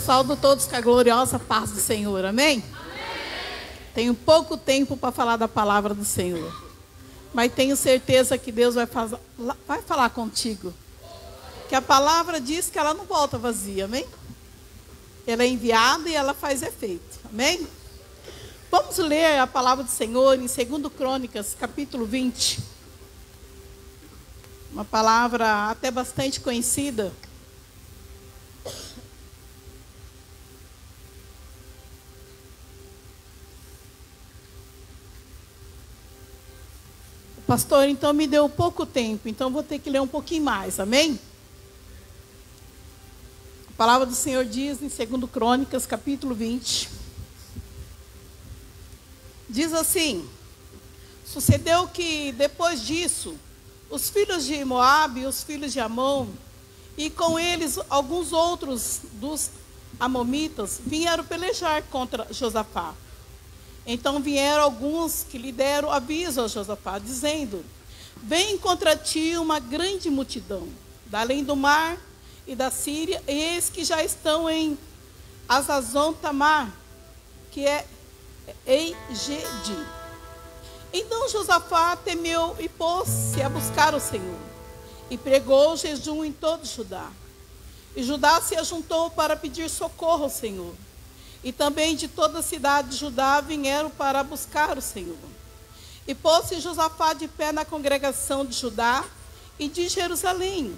Saúdo todos com a gloriosa paz do Senhor, amém? Tenho pouco tempo para falar da palavra do Senhor, mas tenho certeza que Deus vai falar contigo. Que a palavra diz que ela não volta vazia, amém? Ela é enviada e ela faz efeito, amém? Vamos ler a palavra do Senhor em 2 Crônicas, capítulo 20. Uma palavra até bastante conhecida. O pastor, então, me deu pouco tempo, então vou ter que ler um pouquinho mais, amém? A palavra do Senhor diz em 2 Crônicas, capítulo 20. Diz assim: sucedeu que, depois disso, os filhos de Moabe e os filhos de Amon, e com eles alguns outros dos amomitas, vieram pelejar contra Josafá. Então vieram alguns que lhe deram aviso a Josafá, dizendo: vem contra ti uma grande multidão, da além do mar e da Síria, e eis que já estão em Azazon Tamar, que é Engedi. Então Josafá temeu e pôs-se a buscar o Senhor, e pregou jejum em todo Judá. E Judá se ajuntou para pedir socorro ao Senhor. E também de toda a cidade de Judá vieram para buscar o Senhor. E pôs-se Josafá de pé na congregação de Judá e de Jerusalém,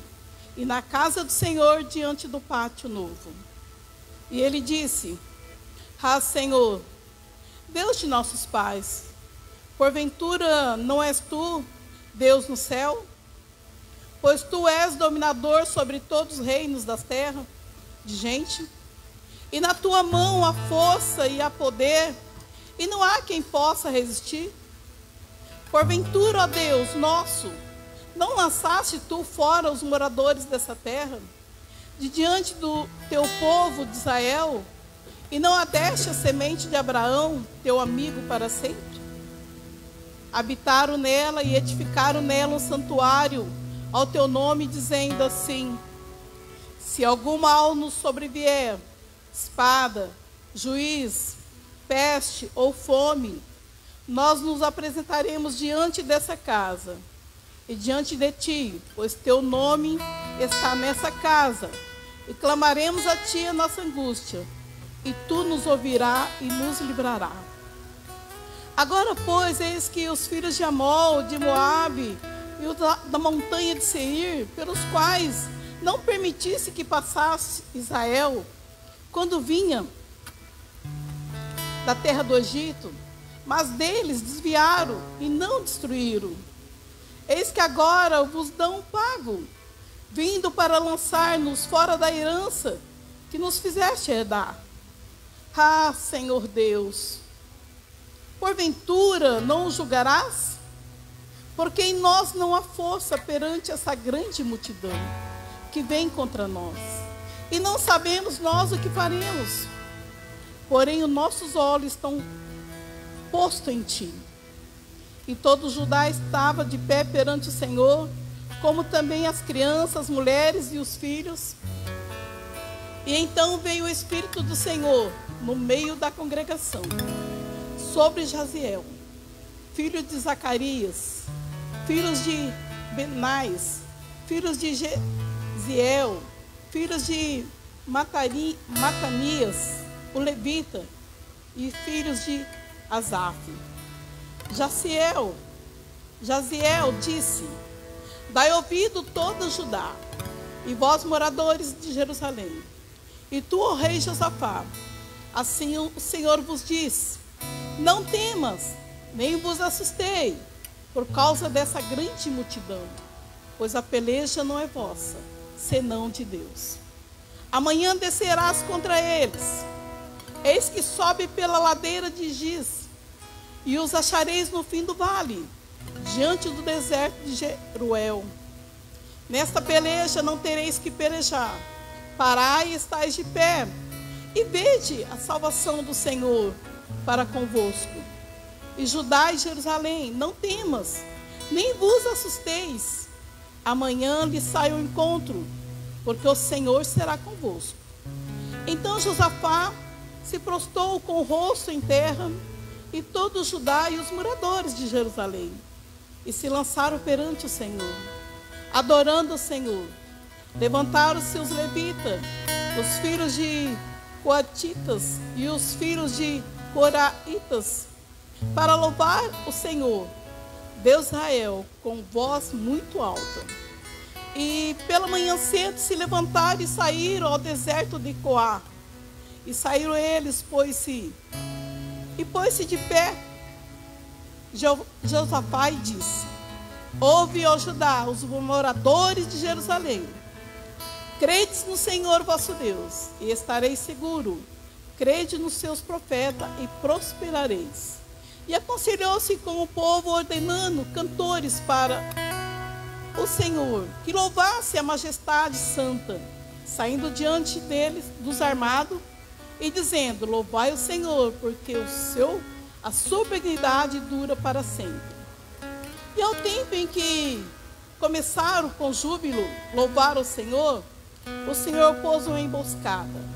e na casa do Senhor diante do pátio novo. E ele disse: ah, Senhor, Deus de nossos pais, porventura não és tu, Deus no céu? Pois tu és dominador sobre todos os reinos das terras de gente, e na tua mão há força e há poder, e não há quem possa resistir. Porventura, ó Deus nosso, não lançaste tu fora os moradores dessa terra, de diante do teu povo de Israel, e não adeste a semente de Abraão, teu amigo, para sempre? Habitaram nela e edificaram nela um santuário ao teu nome, dizendo assim: se algum mal nos sobrevier, espada, juiz, peste ou fome, nós nos apresentaremos diante dessa casa e diante de ti, pois teu nome está nessa casa, e clamaremos a ti a nossa angústia, e tu nos ouvirás e nos livrará. Agora, pois, eis que os filhos de Amon, de Moabe e os da montanha de Seir, pelos quais não permitisse que passasse Israel, quando vinha da terra do Egito, mas deles desviaram e não destruíram. Eis que agora vos dão um pago, vindo para lançar-nos fora da herança que nos fizeste herdar. Ah, Senhor Deus, porventura não o julgarás? Porque em nós não há força perante essa grande multidão que vem contra nós, e não sabemos nós o que faremos. Porém, os nossos olhos estão postos em ti. E todo Judá estava de pé perante o Senhor, como também as crianças, as mulheres e os filhos. E então veio o Espírito do Senhor no meio da congregação, sobre Jaziel, filho de Zacarias, filhos de Benais, filhos de Jeziel, filhos de Matanias, o levita, e filhos de Asaf. Jaziel disse: dai ouvido todo Judá, e vós moradores de Jerusalém, e tu, ó rei Josafá, assim o Senhor vos diz: não temas, nem vos assustei, por causa dessa grande multidão, pois a peleja não é vossa, senão de Deus. Amanhã descerás contra eles, eis que sobe pela ladeira de Giz, e os achareis no fim do vale, diante do deserto de Jeruel. Nesta peleja não tereis que pelejar, parai e estais de pé, e vede a salvação do Senhor para convosco. E Judá e Jerusalém, não temas, nem vos assusteis. Amanhã lhe sai ao encontro, porque o Senhor será convosco. Então Josafá se prostrou com o rosto em terra, e todo Judá e os moradores de Jerusalém, e se lançaram perante o Senhor, adorando o Senhor. Levantaram-se os levitas, os filhos de coatitas e os filhos de coraitas, para louvar o Senhor, Deus de Israel, com voz muito alta. E pela manhã cedo se levantaram e saíram ao deserto de Coá. E saíram eles, pôs-se de pé Josafá e disse: ouve, ó Judá, os moradores de Jerusalém, credes no Senhor vosso Deus, e estareis seguro. Crede nos seus profetas e prosperareis. E aconselhou-se com o povo, ordenando cantores para o Senhor, que louvasse a majestade santa, saindo diante deles dos armados, e dizendo: louvai o Senhor, porque a sua benignidade dura para sempre. E ao tempo em que começaram com júbilo louvar o Senhor pôs uma emboscada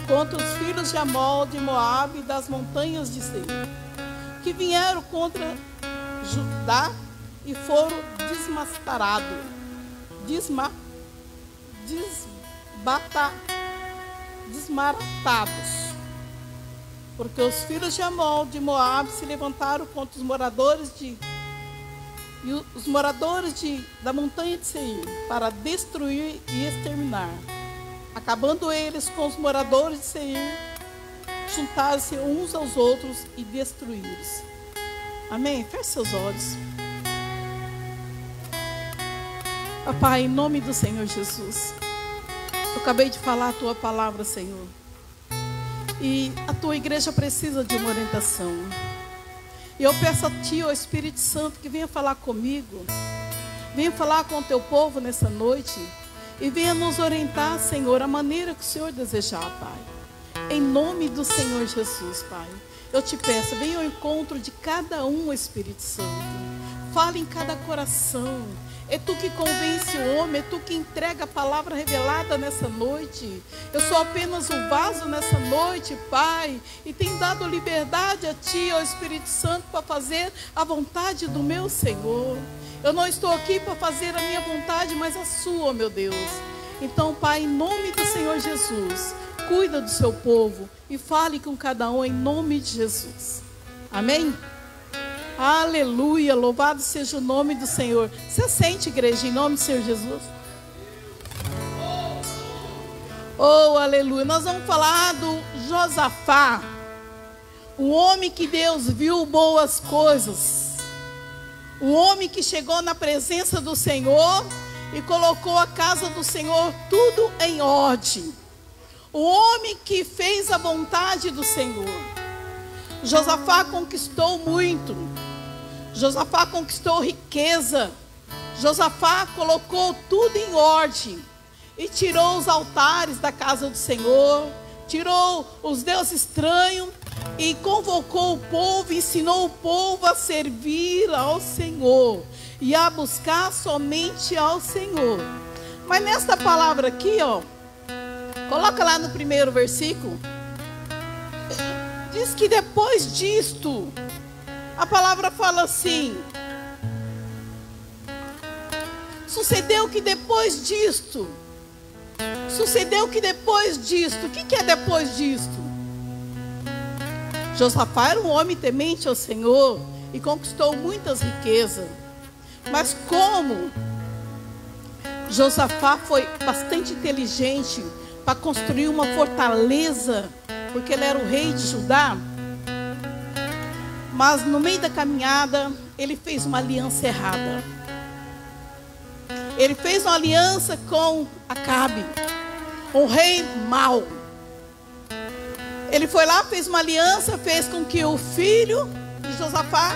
contra os filhos de Amon, de Moabe e das montanhas de Seir, que vieram contra Judá e foram desmaratados. Porque os filhos de Amon, de Moabe, se levantaram contra os moradores da montanha de Seir, para destruir e exterminar. Acabando eles com os moradores de Seir, juntaram-se uns aos outros e destruíram-se. Amém? Feche seus olhos. Papai, em nome do Senhor Jesus, eu acabei de falar a tua palavra, Senhor, e a tua igreja precisa de uma orientação. E eu peço a ti, ó Espírito Santo, que venha falar comigo, venha falar com o teu povo nessa noite, e venha nos orientar, Senhor, a maneira que o Senhor desejar, Pai. Em nome do Senhor Jesus, Pai, eu te peço, venha ao encontro de cada um, Espírito Santo. Fale em cada coração. É tu que convence o homem, é tu que entrega a palavra revelada nessa noite. Eu sou apenas um vaso nessa noite, Pai, e tenho dado liberdade a ti, ó Espírito Santo, para fazer a vontade do meu Senhor. Eu não estou aqui para fazer a minha vontade, mas a sua, meu Deus. Então, Pai, em nome do Senhor Jesus, cuida do seu povo e fale com cada um em nome de Jesus. Amém? Aleluia, louvado seja o nome do Senhor. Você sente, igreja, em nome do Senhor Jesus? Oh, aleluia. Nós vamos falar do Josafá, o homem que Deus viu boas coisas, o homem que chegou na presença do Senhor e colocou a casa do Senhor tudo em ordem, o homem que fez a vontade do Senhor. Josafá conquistou muito. Josafá conquistou riqueza. Josafá colocou tudo em ordem e tirou os altares da casa do Senhor, tirou os deuses estranhos e convocou o povo, ensinou o povo a servir ao Senhor e a buscar somente ao Senhor. Mas nesta palavra aqui, ó, coloca lá no primeiro versículo, diz que depois disto, a palavra fala assim: sucedeu que depois disto, o que é depois disto? Josafá era um homem temente ao Senhor e conquistou muitas riquezas, mas como Josafá foi bastante inteligente para construir uma fortaleza, porque ele era o rei de Judá, mas no meio da caminhada ele fez uma aliança errada. Ele fez uma aliança com Acabe, um rei mau. Ele foi lá, fez uma aliança, fez com que o filho de Josafá,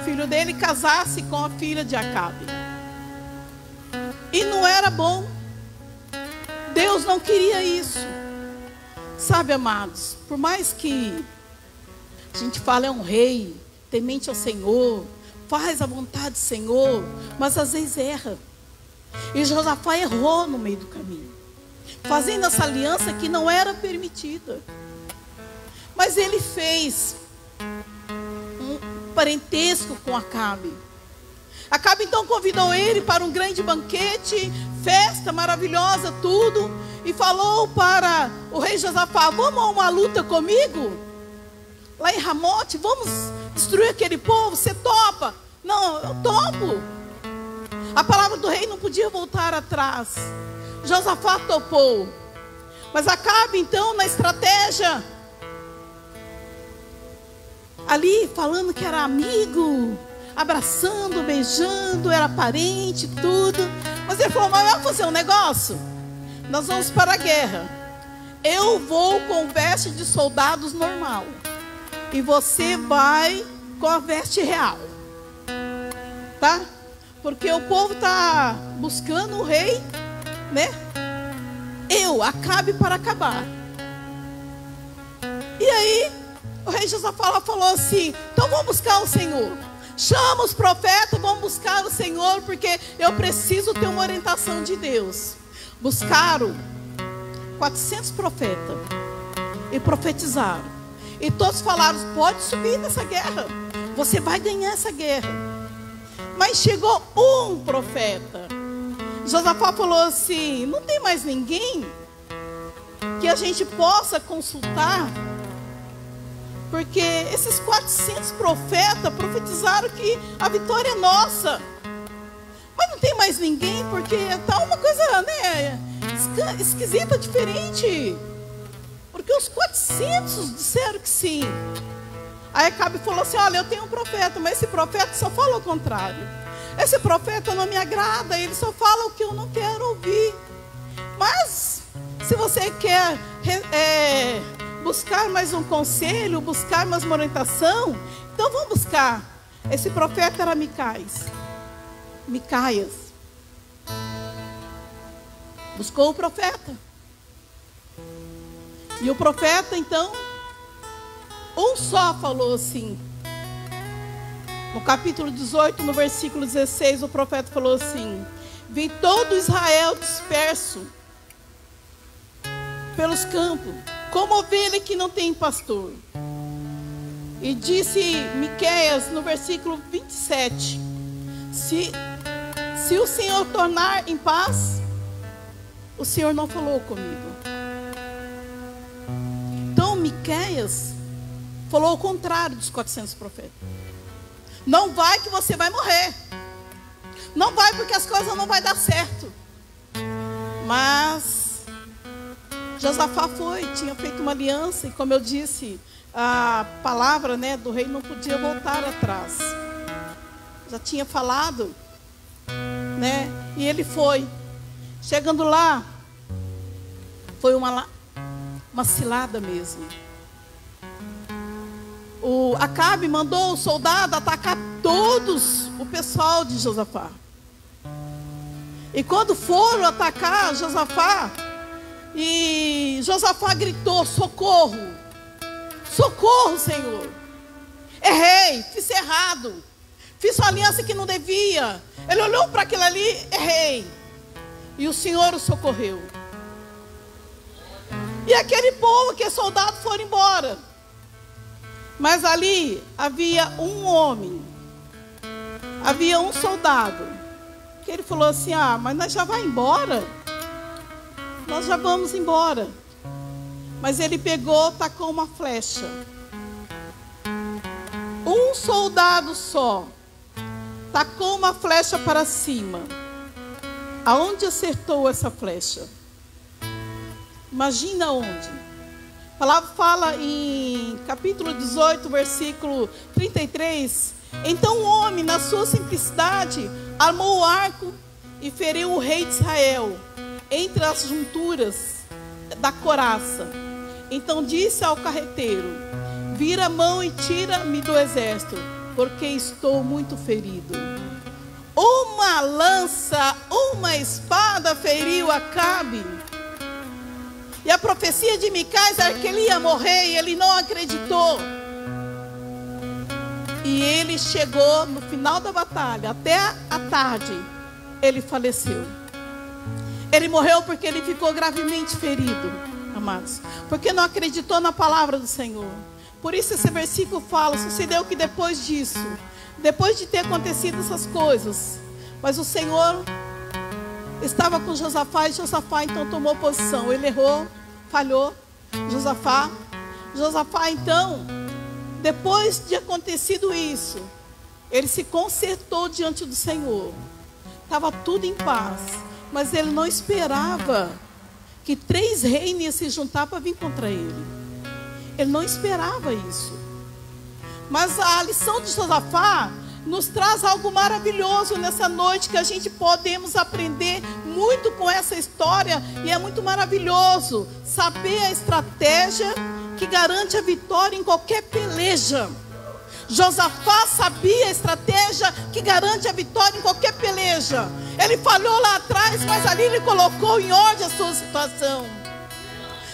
filho dele, casasse com a filha de Acabe. E não era bom. Deus não queria isso. Sabe, amados, por mais que a gente fala é um rei, temente ao Senhor, faz a vontade do Senhor, mas às vezes erra. E Josafá errou no meio do caminho. fazendo essa aliança que não era permitida. Mas ele fez um parentesco com Acabe. Acabe então convidou ele para um grande banquete, festa maravilhosa, tudo, e falou para o rei Josafá: vamos a uma luta comigo? Lá em Ramote, vamos destruir aquele povo, você topa? Não, eu topo. A palavra do rei não podia voltar atrás. Josafá topou. Mas Acabe então, na estratégia, ali falando que era amigo, abraçando, beijando, era parente, tudo. Mas ele falou: mas vamos fazer um negócio? Nós vamos para a guerra. Eu vou com veste de soldados normal, e você vai com a veste real, tá? Porque o povo está buscando o rei, né? Acabe para acabar. E aí o rei Josafá falou assim: então vamos buscar o Senhor. Chama os profetas, vamos buscar o Senhor, porque eu preciso ter uma orientação de Deus. Buscaram 400 profetas e profetizaram. E todos falaram: pode subir nessa guerra, você vai ganhar essa guerra. Mas chegou um profeta. Josafá falou assim: não tem mais ninguém que a gente possa consultar? Porque esses 400 profetas profetizaram que a vitória é nossa. Mas não tem mais ninguém, porque está uma coisa, né, esquisita, diferente. Porque os 400 disseram que sim. Aí Acabe falou assim: olha, eu tenho um profeta, mas esse profeta só fala o contrário. Esse profeta não me agrada, ele só fala o que eu não quero ouvir. Mas se você quer buscar mais um conselho, buscar mais uma orientação, então vamos buscar. Esse profeta era Micaias. Buscou o profeta. E o profeta então, um só falou assim. No capítulo 18, no versículo 16, o profeta falou assim: vi todo Israel disperso pelos campos, como ovelha que não tem pastor. E disse Miqueias no versículo 27: se o Senhor tornar em paz, o Senhor não falou comigo. Então Miqueias falou o contrário dos 400 profetas. Não vai, que você vai morrer. Não vai, porque as coisas não vai dar certo. Mas Josafá tinha feito uma aliança, e como eu disse, a palavra, né, do rei não podia voltar atrás. Já tinha falado, né? E ele foi. Chegando lá, foi uma cilada mesmo. O Acabe mandou o soldado atacar todos o pessoal de Josafá. E quando foram atacar Josafá, e Josafá gritou: socorro, socorro, Senhor, errei, fiz errado, fiz uma aliança que não devia. Ele olhou para aquilo ali: errei. E o Senhor o socorreu. E aquele povo, que é soldado, foram embora. Mas ali havia um homem, havia um soldado, que ele falou assim: ah, mas nós já vamos embora. Nós já vamos embora. Mas ele pegou, tacou uma flecha. Um soldado só tacou uma flecha para cima. Aonde acertou essa flecha? Imagina onde. A palavra fala em capítulo 18, versículo 33. Então o homem, na sua simplicidade, armou o arco e feriu o rei de Israel entre as junturas da coraça. Então disse ao carreteiro: vira a mão e tira-me do exército, porque estou muito ferido. Uma lança, uma espada feriu Acabe. E a profecia de Micaias era que ele ia morrer, e ele não acreditou. E ele chegou no final da batalha, até a tarde, ele faleceu. Ele morreu porque ele ficou gravemente ferido, amados, porque não acreditou na palavra do Senhor. Por isso esse versículo fala, sucedeu que depois disso, depois de ter acontecido essas coisas, mas o Senhor estava com Josafá, e Josafá então tomou posição. Ele errou, falhou, Josafá então, depois de acontecido isso, ele se consertou diante do Senhor. Estava tudo em paz, mas ele não esperava que 3 reis iam se juntar para vir contra ele. Ele não esperava isso. Mas a lição de Josafá nos traz algo maravilhoso nessa noite, que a gente podemos aprender muito com essa história. E é muito maravilhoso saber a estratégia que garante a vitória em qualquer peleja. Josafá sabia a estratégia que garante a vitória em qualquer peleja. Ele falhou lá atrás, mas ali ele colocou em ordem a sua situação.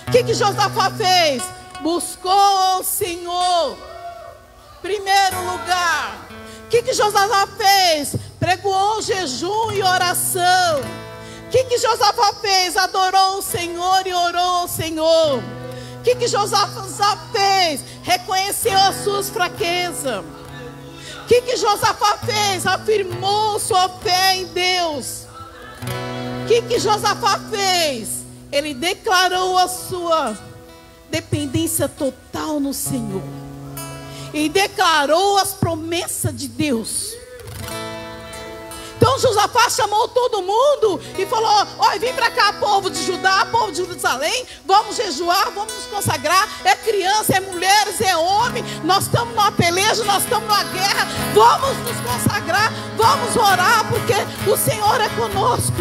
O que Josafá fez? Buscou o Senhor, primeiro lugar. O que Josafá fez? Pregoou jejum e oração. O que Josafá fez? Adorou o Senhor e orou ao Senhor. O que Josafá fez? Reconheceu as suas fraquezas. O que Josafá fez? Afirmou sua fé em Deus. O que Josafá fez? Ele declarou a sua dependência total no Senhor. E declarou as promessas de Deus. Então Josafá chamou todo mundo e falou: olha, vem para cá, povo de Judá, povo de Jerusalém, vamos jejuar, vamos nos consagrar. É criança, é mulheres, é homem. Nós estamos numa peleja, nós estamos numa guerra. Vamos nos consagrar, vamos orar, porque o Senhor é conosco.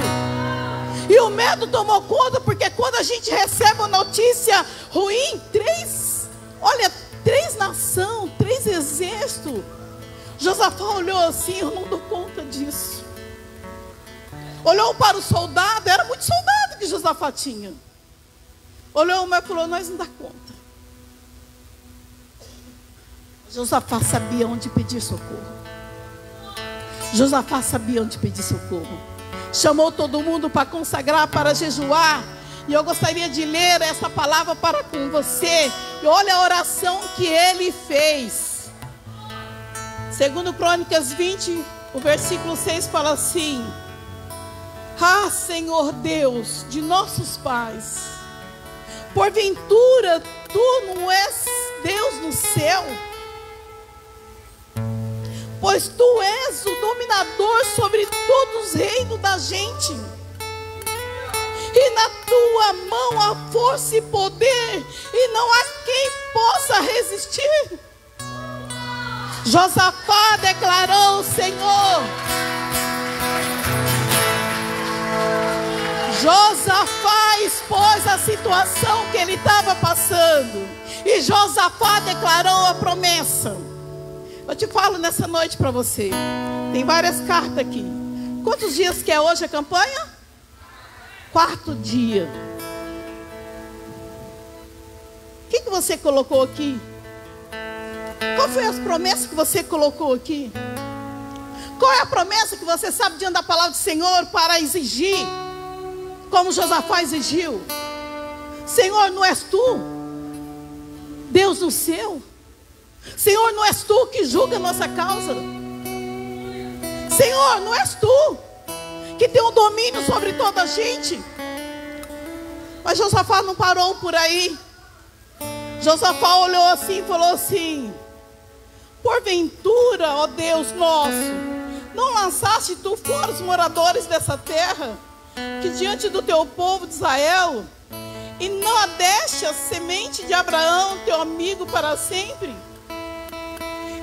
E o medo tomou conta, porque quando a gente recebe uma notícia ruim, 3 nações, 3 exércitos. Josafá olhou assim: eu não dou conta disso. Olhou para o soldado, era muito soldado que Josafá tinha. Olhou, mas falou: nós não dá conta. Josafá sabia onde pedir socorro. Josafá sabia onde pedir socorro. Chamou todo mundo para consagrar, para jejuar. E eu gostaria de ler essa palavra para com você. E olha a oração que ele fez. Segundo Crônicas 20, o versículo 6 fala assim: ah, Senhor Deus de nossos pais, porventura tu não és Deus no céu? Pois tu és o dominador sobre todos os reinos da gente. E na tua mão há força e poder, e não há quem possa resistir. Josafá declarou: Senhor. Josafá expôs a situação que ele estava passando. E Josafá declarou a promessa. Eu te falo nessa noite para você. Tem várias cartas aqui. Quantos dias que é hoje a campanha? 4º dia. O que você colocou aqui? Qual foi as promessas que você colocou aqui? Qual é a promessa que você sabe diante da palavra do Senhor para exigir? Como Josafá exigiu: Senhor, não és tu Deus do céu? Senhor, não és tu que julga a nossa causa? Senhor, não és tu que tem um domínio sobre toda a gente? Mas Josafá não parou por aí. Josafá olhou assim e falou assim: porventura, ó Deus nosso, não lançaste tu fora os moradores dessa terra, que diante do teu povo de Israel, e não a deste a semente de Abraão, teu amigo, para sempre?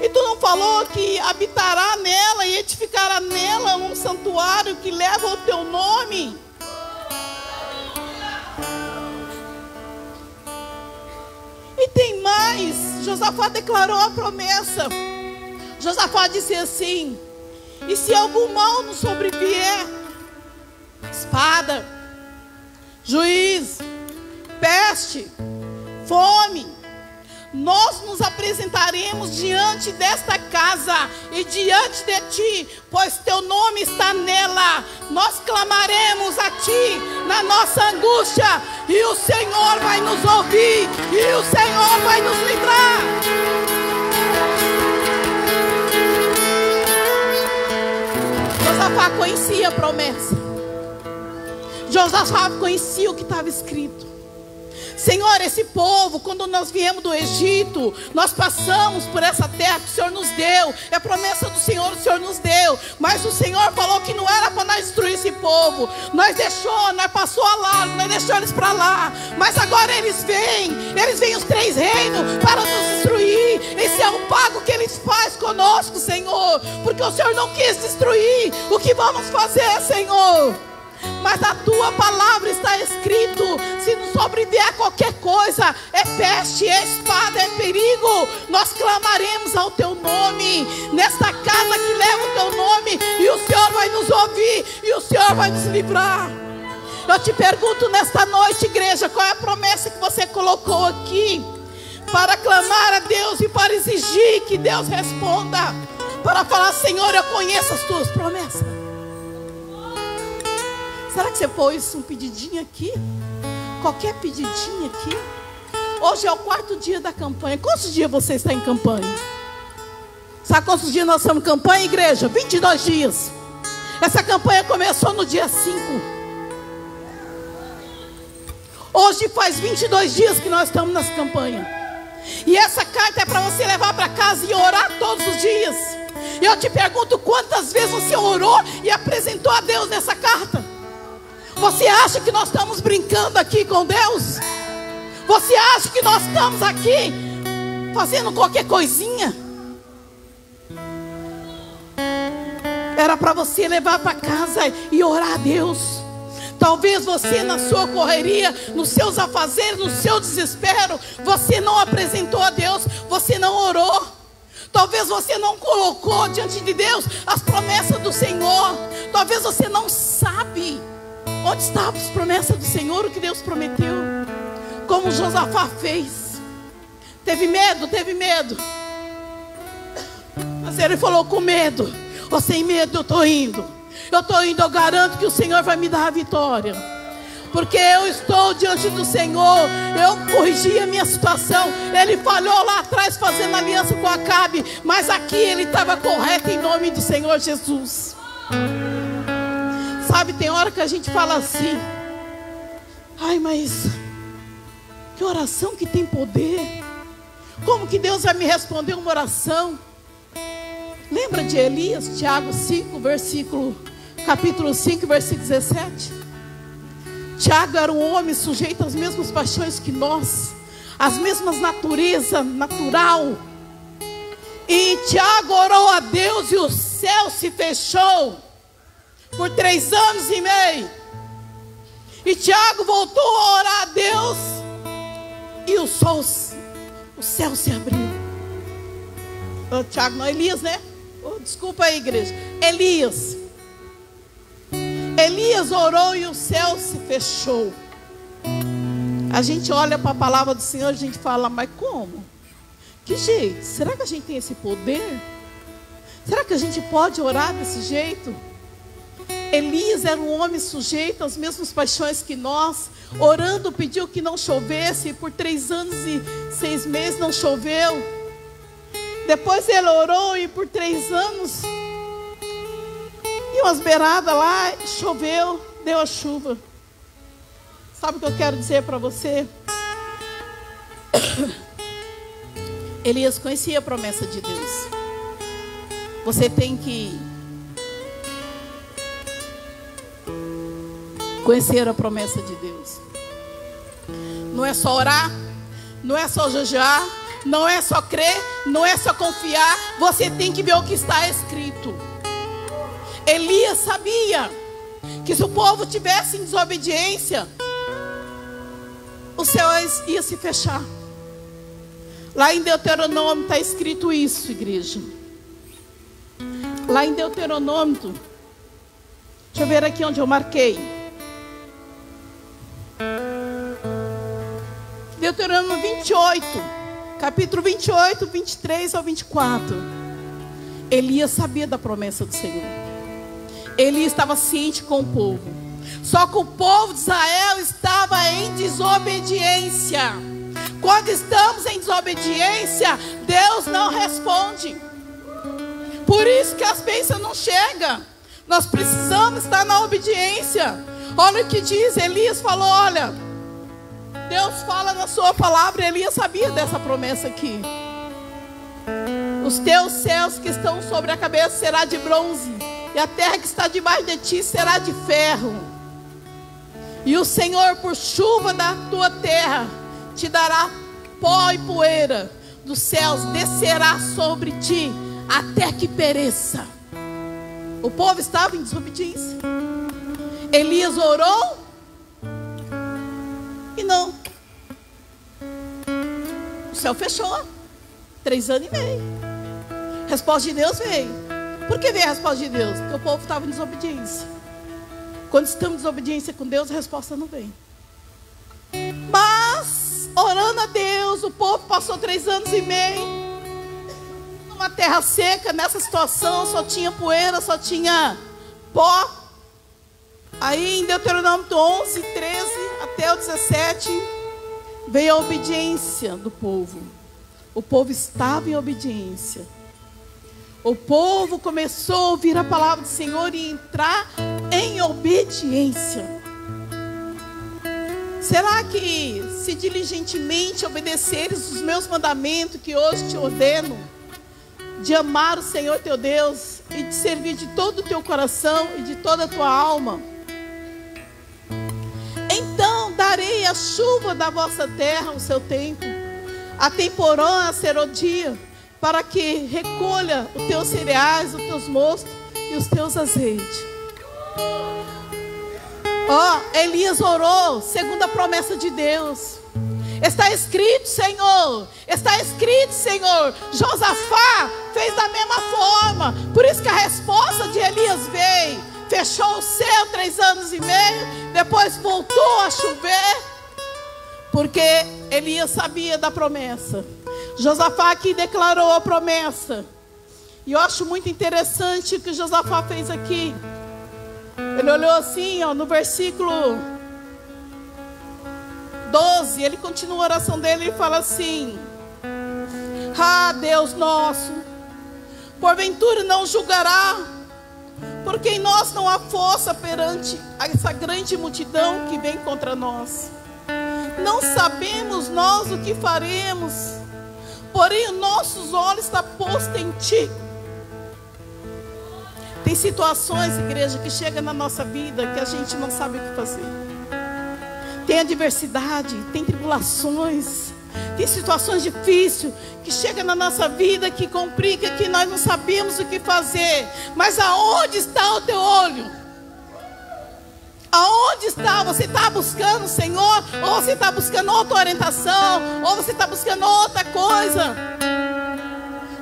E tu não falou que habitará nela e edificará nela um santuário que leva o teu nome? E tem mais. Josafá declarou a promessa. Josafá disse assim: e se algum mal nos sobrevier, espada, juízo, peste, fome, nós nos apresentaremos diante desta casa e diante de ti, pois teu nome está nela. Nós clamaremos a ti na nossa angústia, e o Senhor vai nos ouvir, e o Senhor vai nos livrar. Josafá conhecia a promessa. Josafá conhecia o que estava escrito. Senhor, esse povo, quando nós viemos do Egito, nós passamos por essa terra que o Senhor nos deu. É a promessa do Senhor, o Senhor nos deu. Mas o Senhor falou que não era para nós destruir esse povo. Nós passou a lá, nós deixamos eles para lá. Mas agora eles vêm os 3 reinos para nos destruir. Esse é o pago que eles fazem conosco, Senhor. Porque o Senhor não quis destruir. O que vamos fazer, Senhor? Mas a tua palavra está escrito: se nos sobrevier qualquer coisa, é peste, é espada, é perigo, nós clamaremos ao teu nome, nesta casa que leva o teu nome, e o Senhor vai nos ouvir, e o Senhor vai nos livrar. Eu te pergunto nesta noite, igreja, qual é a promessa que você colocou aqui, para clamar a Deus e para exigir que Deus responda, para falar: Senhor, eu conheço as tuas promessas. Será que você pôs um pedidinho aqui? Qualquer pedidinho aqui? Hoje é o 4º dia da campanha. Quantos dias você está em campanha? Sabe quantos dias nós estamos em campanha, igreja? 22 dias. Essa campanha começou no dia 5. Hoje faz 22 dias que nós estamos nessa campanha. E essa carta é para você levar para casa e orar todos os dias. E eu te pergunto, quantas vezes você orou e apresentou a Deus nessa carta? Você acha que nós estamos brincando aqui com Deus? Você acha que nós estamos aqui fazendo qualquer coisinha? Era para você levar para casa e orar a Deus. Talvez você, na sua correria, nos seus afazeres, no seu desespero, você não apresentou a Deus, você não orou. Talvez você não colocou diante de Deus as promessas do Senhor. Talvez você não sabe onde estavam as promessas do Senhor, o que Deus prometeu. Como Josafá fez. Teve medo, mas ele falou: com medo ou sem medo eu estou indo. Eu garanto que o Senhor vai me dar a vitória. Porque eu estou diante do Senhor. Eu corrigi a minha situação. Ele falhou lá atrás fazendo aliança com Acabe, mas aqui ele estava correto em nome do Senhor Jesus. Sabe, tem hora que a gente fala assim: ai, mas que oração que tem poder. Como que Deus vai me responder uma oração? Lembra de Elias, Tiago 5, capítulo 5, versículo 17? Tiago era um homem sujeito às mesmas paixões que nós, as mesmas natureza natural. E Tiago orou a Deus e o céu se fechou por 3 anos e meio. E Tiago voltou a orar a Deus e o céu se abriu. Tiago não, Elias, né? Desculpa aí, igreja. Elias orou e o céu se fechou. A gente olha para a palavra do Senhor e a gente fala: mas como? Que jeito? Será que a gente tem esse poder? Será que a gente pode orar desse jeito? Elias era um homem sujeito às mesmas paixões que nós. Orando, pediu que não chovesse. E por 3 anos e 6 meses não choveu. Depois ele orou e por 3 anos, e umas beiradas lá, choveu, deu a chuva. Sabe o que eu quero dizer para você? Elias conhecia a promessa de Deus. Você tem que conhecer a promessa de Deus. Não é só orar, não é só jejuar, não é só crer, não é só confiar. Você tem que ver o que está escrito. Elias sabia que se o povo tivesse em desobediência, o céu ia se fechar. Lá em Deuteronômio está escrito isso, igreja. Lá em Deuteronômio, deixa eu ver aqui onde eu marquei. Deuteronômio 28, capítulo 28, 23 ao 24. Elias sabia da promessa do Senhor. Elias estava ciente com o povo. Só que o povo de Israel estava em desobediência. Quando estamos em desobediência, Deus não responde. Por isso que as bênçãos não chegam. Nós precisamos estar na obediência. Olha o que diz, Elias falou, olha, Deus fala na sua palavra. Elias sabia dessa promessa aqui. Os teus céus que estão sobre a cabeça será de bronze, e a terra que está debaixo de ti será de ferro. E o Senhor, por chuva da tua terra, te dará pó e poeira dos céus, descerá sobre ti até que pereça. O povo estava em desobediência. Elias orou e não. O céu fechou. 3 anos e meio. Resposta de Deus veio. Por que veio a resposta de Deus? Porque o povo estava em desobediência. Quando estamos em desobediência com Deus, a resposta não vem. Mas, orando a Deus, o povo passou 3 anos e meio numa terra seca. Nessa situação só tinha poeira, só tinha pó. Aí em Deuteronômio 11, 13 até o 17 veio a obediência do povo. O povo estava em obediência. O povo começou a ouvir a palavra do Senhor e entrar em obediência. Será que se diligentemente obedeceres os meus mandamentos que hoje te ordeno, de amar o Senhor teu Deus e de servir de todo o teu coração e de toda a tua alma, então darei a chuva da vossa terra o seu tempo, a temporã, a serodia, para que recolha os teus cereais, os teus mostos e os teus azeites. Elias orou segundo a promessa de Deus. Está escrito, Senhor. Está escrito, Senhor. Josafá fez da mesma forma. Por isso que a resposta de Elias veio. Fechou o céu 3 anos e meio. Depois voltou a chover. Porque Elias sabia da promessa. Josafá aqui declarou a promessa. E eu acho muito interessante o que Josafá fez aqui. Ele olhou assim, no versículo 12. Ele continua a oração dele e fala assim: ah, Deus nosso, porventura não julgará, porque em nós não há força perante essa grande multidão que vem contra nós. Não sabemos nós o que faremos, porém os nossos olhos estão postos em Ti. Tem situações, igreja, que chegam na nossa vida que a gente não sabe o que fazer. Tem adversidade, tem tribulações, tem situações difíceis que chegam na nossa vida, que complica, que nós não sabemos o que fazer. Mas aonde está o teu olho? Aonde está? Você está buscando o Senhor? Ou você está buscando outra orientação? Ou você está buscando outra coisa?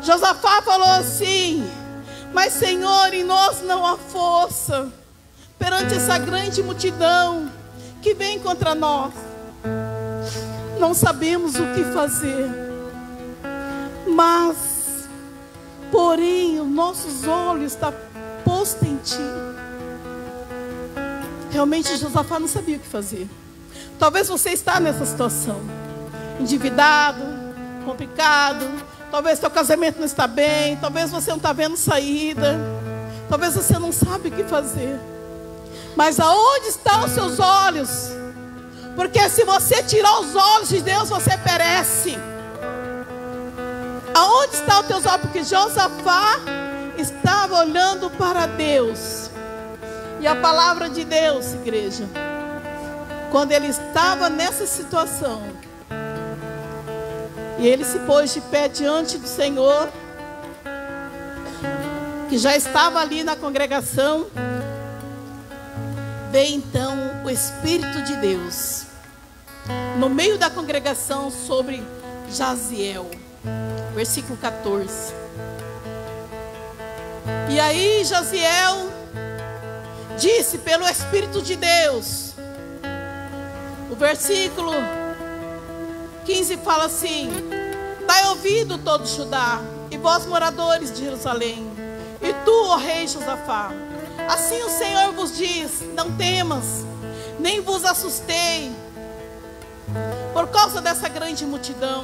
Josafá falou assim: mas Senhor, em nós não há força perante essa grande multidão que vem contra nós. Não sabemos o que fazer, mas porém os nossos olhos estão postos em Ti. Realmente Josafá não sabia o que fazer. Talvez você está nessa situação, endividado, complicado. Talvez seu casamento não está bem. Talvez você não está vendo saída. Talvez você não sabe o que fazer. Mas aonde estão os seus olhos? Porque se você tirar os olhos de Deus, você perece. Aonde estão os teus olhos? Porque Josafá estava olhando para Deus. E a palavra de Deus, igreja, quando ele estava nessa situação, e ele se pôs de pé diante do Senhor, que já estava ali na congregação, veio então o Espírito de Deus no meio da congregação sobre Jaziel. Versículo 14. E aí Jaziel disse pelo Espírito de Deus. O versículo 15 fala assim: Dai ouvido todo Judá, e vós moradores de Jerusalém, e tu, ó rei Josafá. Assim o Senhor vos diz: não temas, nem vos assustei, por causa dessa grande multidão,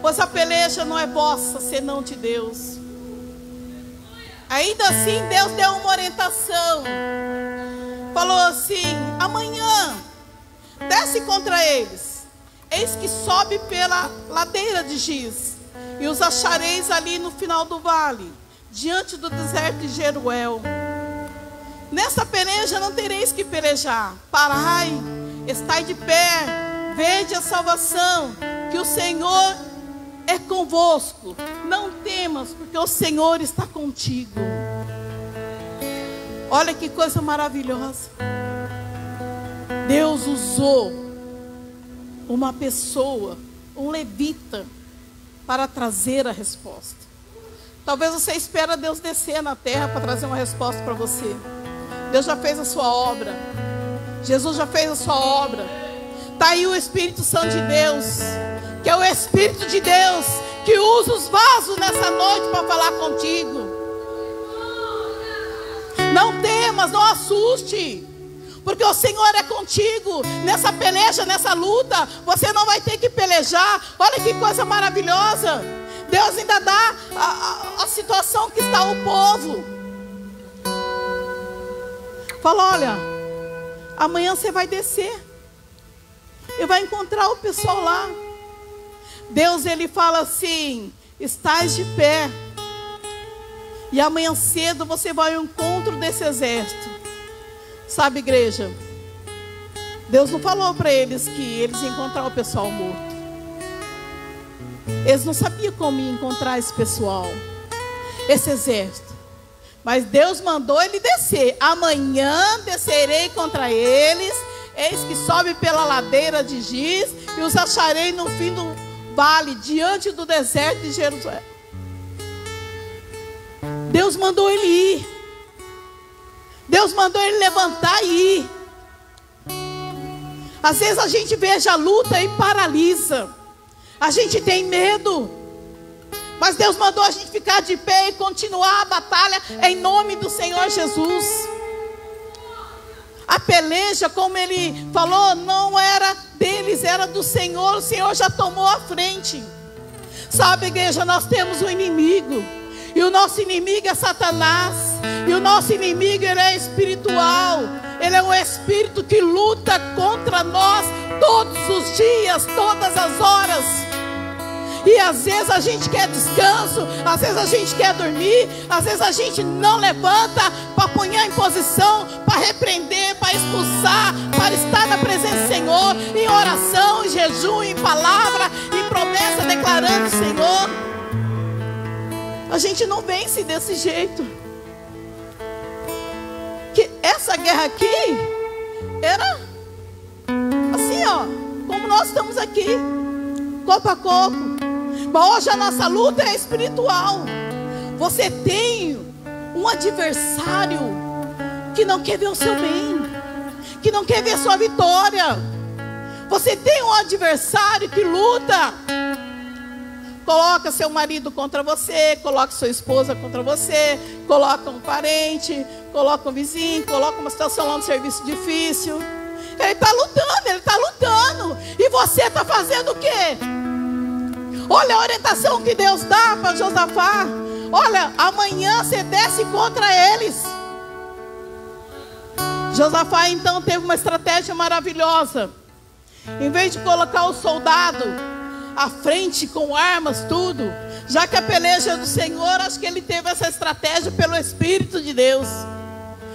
pois a peleja não é vossa, senão de Deus. Ainda assim Deus deu uma orientação. Falou assim: amanhã desce contra eles, eis que sobe pela ladeira de Giz, e os achareis ali no final do vale, diante do deserto de Jeruel. Nessa peleja não tereis que pelejar. Parai, estai de pé, vede a salvação, que o Senhor é convosco. Não temas, porque o Senhor está contigo. Olha que coisa maravilhosa. Deus usou uma pessoa, um levita, para trazer a resposta. Talvez você espera Deus descer na terra para trazer uma resposta para você. Deus já fez a sua obra. Jesus já fez a sua obra. Está aí o Espírito Santo de Deus, que é o Espírito de Deus, que usa os vasos nessa noite para falar contigo. Não temas, não assuste, porque o Senhor é contigo. Nessa peleja, nessa luta, você não vai ter que pelejar. Olha que coisa maravilhosa. Deus ainda dá a situação que está o povo. Fala: olha, amanhã você vai descer e vai encontrar o pessoal lá. Deus, ele fala assim: estás de pé, e amanhã cedo você vai ao encontro desse exército. Sabe, igreja, Deus não falou para eles que eles iam encontrar o pessoal morto. Eles não sabiam como ia encontrar esse pessoal, esse exército. Mas Deus mandou ele descer. Amanhã descerei contra eles, eis que sobe pela ladeira de Giz, e os acharei no fim do vale, diante do deserto de Jerusalém. Deus mandou ele ir. Deus mandou ele levantar e ir. Às vezes a gente veja a luta e paralisa. A gente tem medo. Mas Deus mandou a gente ficar de pé e continuar a batalha em nome do Senhor Jesus. A peleja, como ele falou, não era deles, era do Senhor. O Senhor já tomou a frente. Sabe, igreja, nós temos um inimigo. E o nosso inimigo é Satanás. E o nosso inimigo, ele é espiritual. Ele é um espírito que luta contra nós todos os dias, todas as horas. E às vezes a gente quer descanso, às vezes a gente quer dormir, às vezes a gente não levanta para pôr em posição, para repreender, para expulsar, para estar na presença do Senhor, em oração, em jejum, em palavra, em promessa, declarando o Senhor. A gente não vence desse jeito. Que essa guerra aqui era assim, ó, como nós estamos aqui, corpo a corpo. Mas hoje a nossa luta é espiritual. Você tem um adversário que não quer ver o seu bem, que não quer ver a sua vitória. Você tem um adversário que luta. Coloca seu marido contra você, coloca sua esposa contra você, coloca um parente, coloca um vizinho, coloca uma situação lá no serviço difícil. Ele está lutando, ele está lutando. E você está fazendo o quê? Olha a orientação que Deus dá para Josafá. Olha, amanhã você desce contra eles. Josafá então teve uma estratégia maravilhosa. Em vez de colocar o soldado à frente com armas, tudo, já que a peleja é do Senhor, acho que ele teve essa estratégia pelo Espírito de Deus.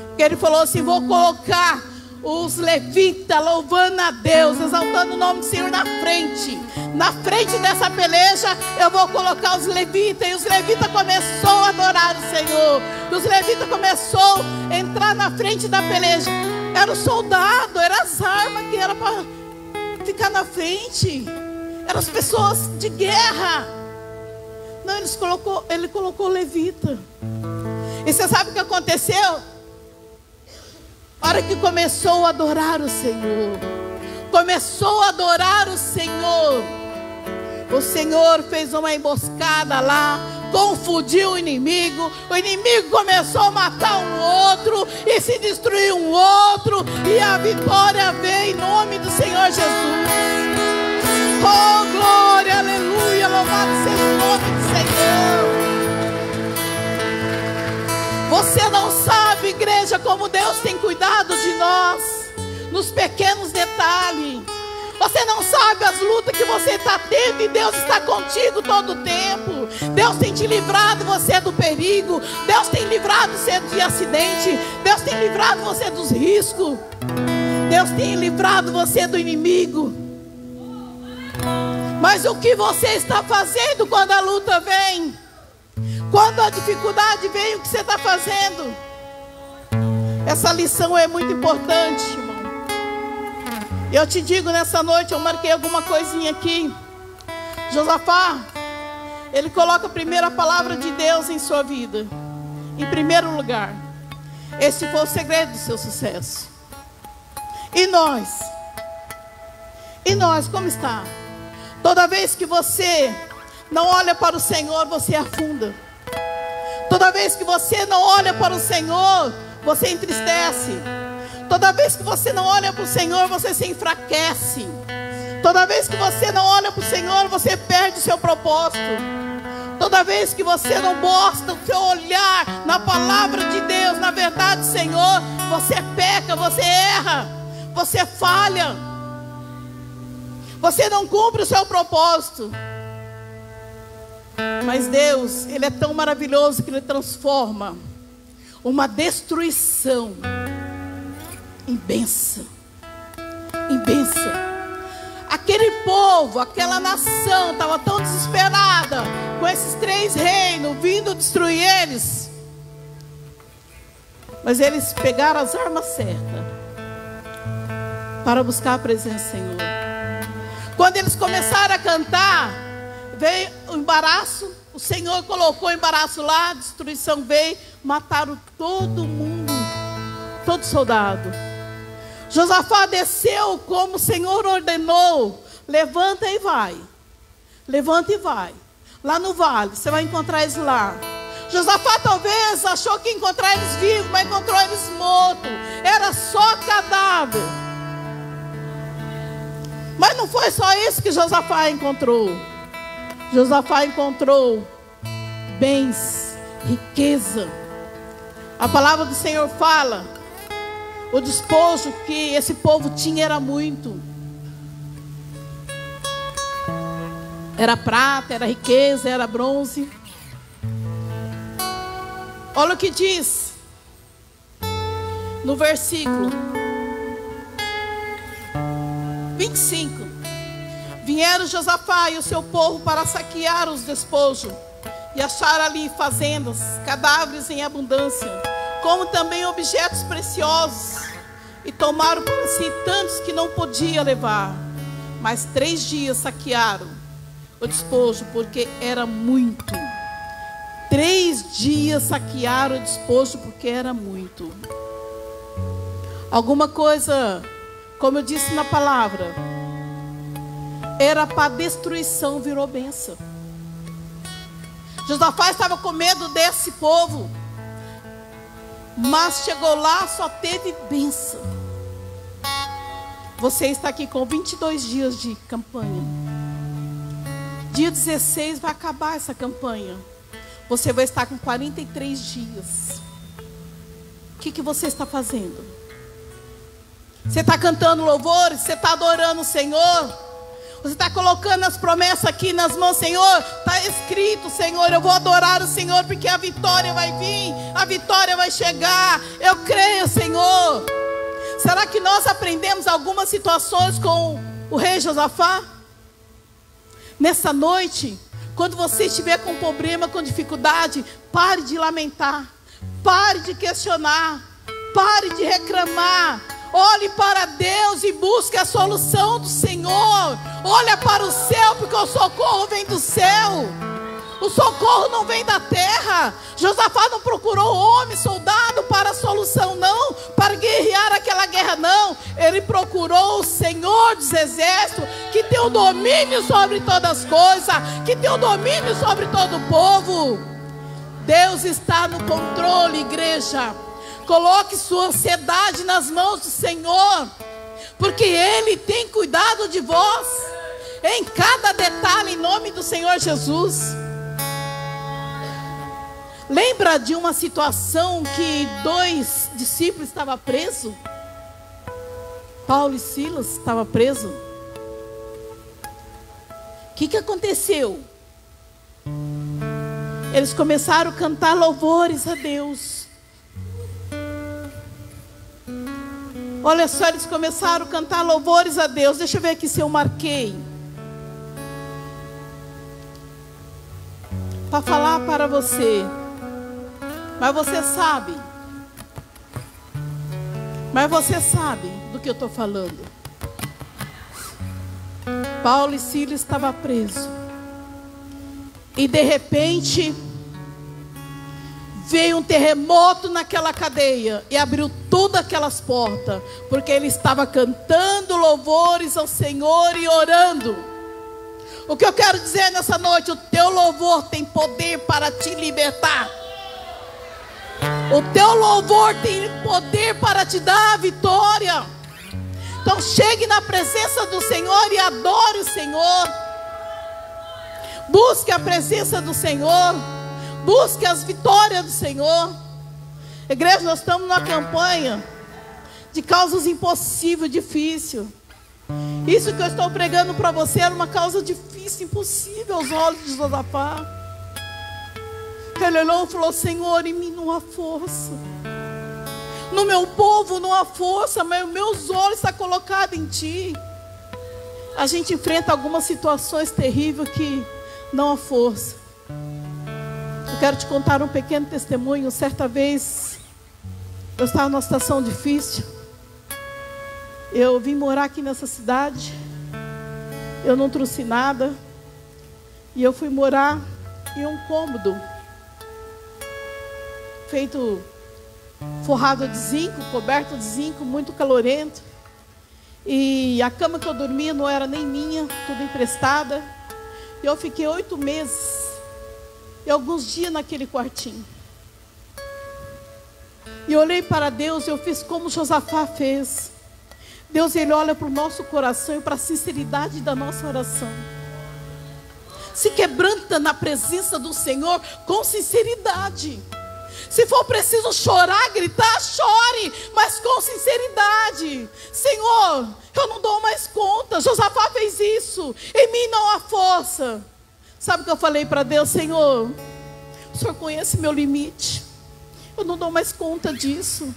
Porque ele falou assim: vou colocar os levitas louvando a Deus, exaltando o nome do Senhor na frente. Na frente dessa peleja eu vou colocar os levitas. E os levitas começaram a adorar o Senhor. E os levitas começaram a entrar na frente da peleja. Era o soldado, eram as armas que era para ficar na frente. Eram as pessoas de guerra. Não, ele colocou levita. E você sabe o que aconteceu? A hora que começou a adorar o Senhor, começou a adorar o Senhor, O Senhor fez uma emboscada lá, confundiu o inimigo começou a matar um outro e se destruiu um outro, e a vitória veio em nome do Senhor Jesus. Oh glória, aleluia, louvado seja o nome do Senhor. Você não sabe, igreja, como Deus tem cuidado de nós, nos pequenos detalhes. Você não sabe as lutas que você está tendo, e Deus está contigo todo o tempo. Deus tem te livrado você do perigo. Deus tem livrado você de acidente. Deus tem livrado você dos riscos. Deus tem livrado você do inimigo. Mas o que você está fazendo quando a luta vem? Quando a dificuldade vem, o que você está fazendo? Essa lição é muito importante, irmão. E eu te digo, nessa noite, eu marquei alguma coisinha aqui. Josafá, ele coloca a primeira palavra de Deus em sua vida, em primeiro lugar. Esse foi o segredo do seu sucesso. E nós, como está? Toda vez que você não olha para o Senhor, você afunda. Toda vez que você não olha para o Senhor, você entristece. Toda vez que você não olha para o Senhor, você se enfraquece. Toda vez que você não olha para o Senhor, você perde o seu propósito. Toda vez que você não mostra o seu olhar na palavra de Deus, na verdade do Senhor, você peca, você erra, você falha. Você não cumpre o seu propósito. Mas Deus, Ele é tão maravilhoso que Ele transforma uma destruição em bênção. Em bênção. Aquele povo, aquela nação estava tão desesperada com esses 3 reinos vindo destruir eles. Mas eles pegaram as armas certas para buscar a presença do Senhor. Quando eles começaram a cantar, veio o embaraço. O Senhor colocou o embaraço lá, a destruição veio, mataram todo mundo, todo soldado. Josafá desceu como o Senhor ordenou. Levanta e vai. Levanta e vai. Lá no vale, você vai encontrar eles lá. Josafá talvez achou que ia encontrar eles vivos, mas encontrou eles mortos. Era só cadáver. Mas não foi só isso que Josafá encontrou. Josafá encontrou bens, riqueza. A palavra do Senhor fala: o despojo que esse povo tinha era muito. Era prata, era riqueza, era bronze. Olha o que diz no versículo 25. Vieram Josafá e o seu povo para saquear os despojos, e acharam ali fazendas, cadáveres em abundância, como também objetos preciosos, e tomaram para si tantos que não podia levar. Mas 3 dias saquearam o despojo, porque era muito. 3 dias saquearam o despojo, porque era muito. Alguma coisa, como eu disse na palavra, era para destruição, virou bênção. Josafá estava com medo desse povo, mas chegou lá, só teve bênção. Você está aqui com 22 dias de campanha. Dia 16 vai acabar essa campanha. Você vai estar com 43 dias. O que você está fazendo? Você está cantando louvores? Você está adorando o Senhor? Você está colocando as promessas aqui nas mãos, Senhor? Está escrito, Senhor, eu vou adorar o Senhor, porque a vitória vai vir, a vitória vai chegar. Eu creio, Senhor. Será que nós aprendemos algumas situações com o rei Josafá? Nessa noite, quando você estiver com problema, com dificuldade, pare de lamentar, pare de questionar, pare de reclamar. Olhe para Deus e busque a solução do Senhor. Olha para o céu, porque o socorro vem do céu. O socorro não vem da terra. Josafá não procurou homem, soldado para a solução, não, para guerrear aquela guerra, não. Ele procurou o Senhor dos exércitos, que tem o domínio sobre todas as coisas, que tem o domínio sobre todo o povo. Deus está no controle, igreja. Coloque sua ansiedade nas mãos do Senhor, porque Ele tem cuidado de vós, em cada detalhe, em nome do Senhor Jesus. Lembra de uma situação que 2 discípulos estavam presos? Paulo e Silas estavam presos. O que aconteceu? Eles começaram a cantar louvores a Deus. Olha só, eles começaram a cantar louvores a Deus. Deixa eu ver aqui se eu marquei. Para falar para você. Mas você sabe. Mas você sabe do que eu estou falando. Paulo e Silas estavam presos. E de repente veio um terremoto naquela cadeia e abriu todas aquelas portas, porque ele estava cantando louvores ao Senhor e orando. O que eu quero dizer nessa noite: o teu louvor tem poder para te libertar. O teu louvor tem poder para te dar a vitória. Então chegue na presença do Senhor e adore o Senhor. Busque a presença do Senhor. Busque as vitórias do Senhor. Igreja, nós estamos numa campanha de causas impossíveis, difíceis. Isso que eu estou pregando para você era uma causa difícil, impossível aos olhos de Josafá. Ele olhou e falou: Senhor, em mim não há força. No meu povo não há força, mas os meus olhos estão colocados em Ti. A gente enfrenta algumas situações terríveis que não há força. Eu quero te contar um pequeno testemunho. Certa vez, eu estava numa situação difícil. Eu vim morar aqui nessa cidade. Eu não trouxe nada. E eu fui morar em um cômodo feito, forrado de zinco, coberto de zinco, muito calorento. E a cama que eu dormia não era nem minha, tudo emprestada. E eu fiquei 8 meses e alguns dias naquele quartinho. E eu olhei para Deus e eu fiz como Josafá fez. Deus, Ele olha para o nosso coração e para a sinceridade da nossa oração. Se quebranta na presença do Senhor com sinceridade. Se for preciso chorar, gritar, chore, mas com sinceridade. Senhor, eu não dou mais conta. Josafá fez isso. Em mim não há força. Sabe o que eu falei para Deus? Senhor, o Senhor conhece meu limite. Eu não dou mais conta disso.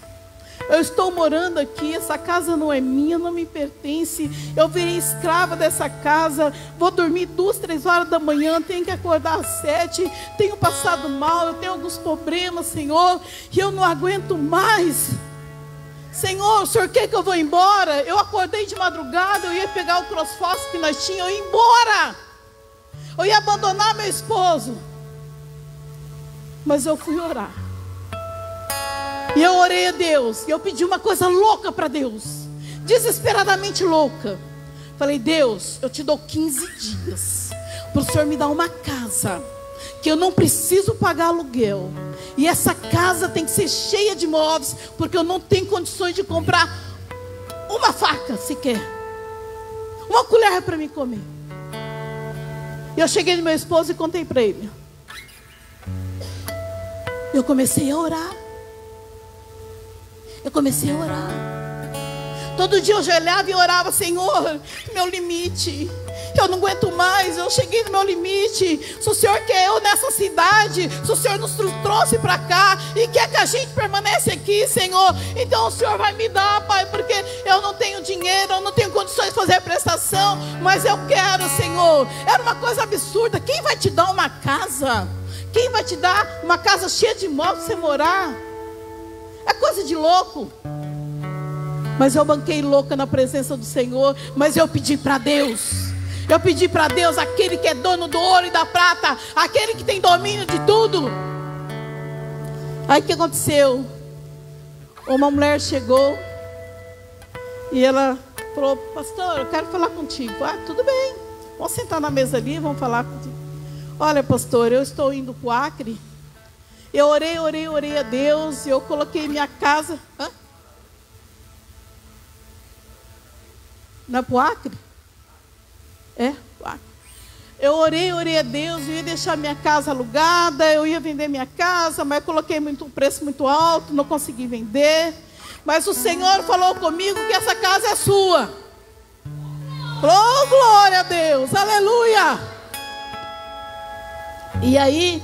Eu estou morando aqui, essa casa não é minha, não me pertence. Eu virei escrava dessa casa. Vou dormir 2, 3 horas da manhã, tenho que acordar às 7. Tenho passado mal, eu tenho alguns problemas, Senhor, e eu não aguento mais. Senhor, o Senhor quer que eu vou embora? Eu acordei de madrugada, eu ia pegar o crossfósforo que nós tínhamos, eu ia embora. Eu ia abandonar meu esposo. Mas eu fui orar. E eu orei a Deus. E eu pedi uma coisa louca para Deus. Desesperadamente louca. Falei: Deus, eu te dou 15 dias para o Senhor me dar uma casa que eu não preciso pagar aluguel. E essa casa tem que ser cheia de móveis, porque eu não tenho condições de comprar uma faca sequer, uma colher para me comer. E eu cheguei no meu esposo e contei para ele. Eu comecei a orar. Todo dia eu olhava e orava: Senhor, meu limite, eu não aguento mais, eu cheguei no meu limite. Se o Senhor quer eu nessa cidade, se o Senhor nos trouxe para cá e quer que a gente permaneça aqui, Senhor, então o Senhor vai me dar, Pai, porque eu não tenho dinheiro, eu não tenho condições de fazer a prestação, mas eu quero, Senhor. Era uma coisa absurda. Quem vai te dar uma casa? Quem vai te dar uma casa cheia de móveis para você morar? É coisa de louco. Mas eu banquei louca na presença do Senhor. Mas eu pedi para Deus. Eu pedi para Deus, aquele que é dono do ouro e da prata, aquele que tem domínio de tudo. Aí o que aconteceu? Uma mulher chegou e ela falou: pastor, eu quero falar contigo. Ah, tudo bem, vamos sentar na mesa ali, vamos falar contigo. Olha, pastor, eu estou indo para o Acre. Eu orei a Deus, eu coloquei minha casa. Não é para o Acre? É, Acre. Eu orei a Deus, eu ia deixar minha casa alugada, eu ia vender minha casa, mas coloquei um preço muito alto, não consegui vender. Mas o Senhor falou comigo que essa casa é sua. Oh, glória a Deus, aleluia. E aí,